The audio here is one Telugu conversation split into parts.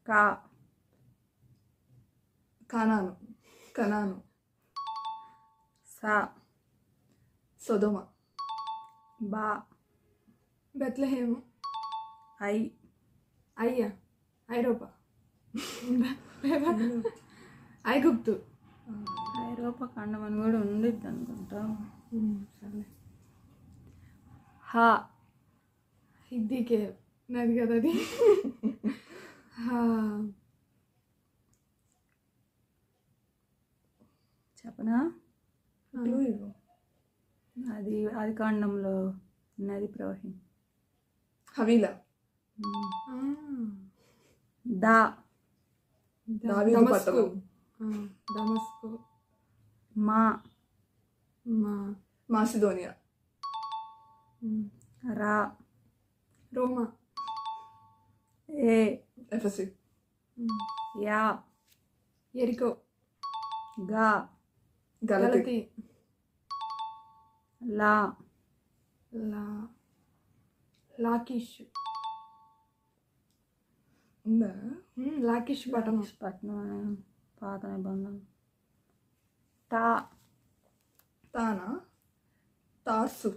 కా కనాను కనాను. సా సొదొమ. బా బెత్లెహేము. ఐ అయ్యా ఐరోపా. ఐగుప్తు. ఐరోపా ఖండం అని కూడా ఉండిద్ది అనుకుంటా. సరే. హా హిద్దీకే నాది కదా అది. చెప్పనా? అది ఆది కాండంలో నది ప్రవహి. హవీలా. దా దమస్కు. మా మాసిదోనియా. రా రోమా. ఏ ఎఫెసి. యా ఎరికో. గా గలతి. లా లాకిష్ ఉందా? లాకిష్ పట్టణం. పట్టణం పాత నిబంధన. టా తానా తార్సు.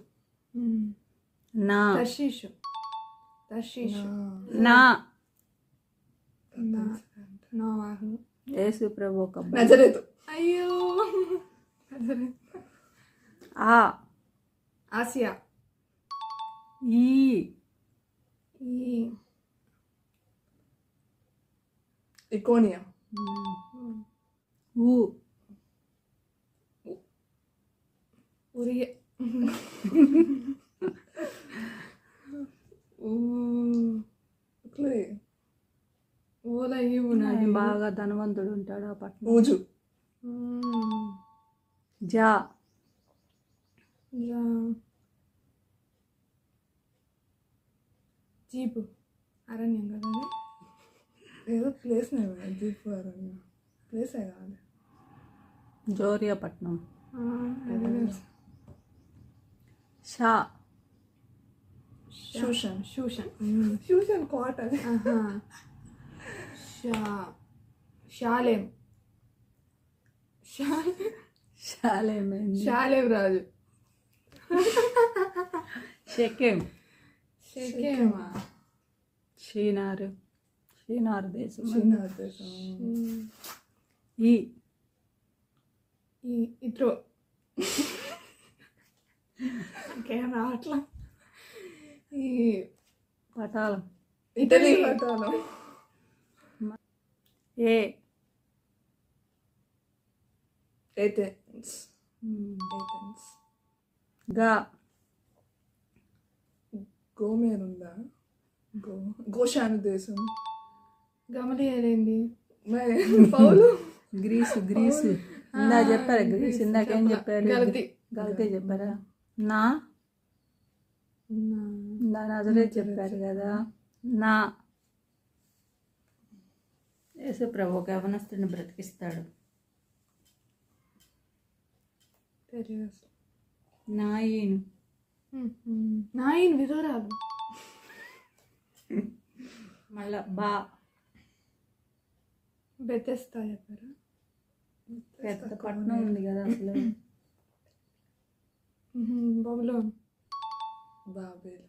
నా తర్షీషు. నా నోవాహు. యేసు ప్రభు ఒక నజరేతు. అయ్యో ఆ ఆసియా. ఈ ఇకోనియా. ఊ ఉరియే. బాగా ధనవంతుడు ఉంటాడు ఆ పట్టణం. ఊజు. జా జీపు అరణ్యం కదా. ఏదో ప్లేస్ జీపు అరణ్యం ప్లేసే కాదు. జోరియా పట్నం. షా షూషన్ కోట. షాలేం. షాలేం రాజు. షెకెం. షెకెమా. షీనారు దేశం. ఇత్రో. ఇంకేం రావట్లా. ఈ పటాలం. ఇటలీ పటాలం. ఏథెన్స్. గా గోమేరుందా. గోషాను దేశం. గమలియలేంది. పౌలు. గ్రీసు ఇందా చెప్పారు. గ్రీసు ఇందాకేం చెప్పారు? గలతీ చెప్పారా? నా నజరేతు చెప్పారు కదా. నా యేసు ప్రభు ఒక యవనస్తుడిని బ్రతికిస్తాడు. నాయీను విధురాలు. మళ్ళా బా బెతెస్తా చెప్పారా? పెద్ద పట్టణం ఉంది కదా అసలు. బబులోన్. బాబేల్.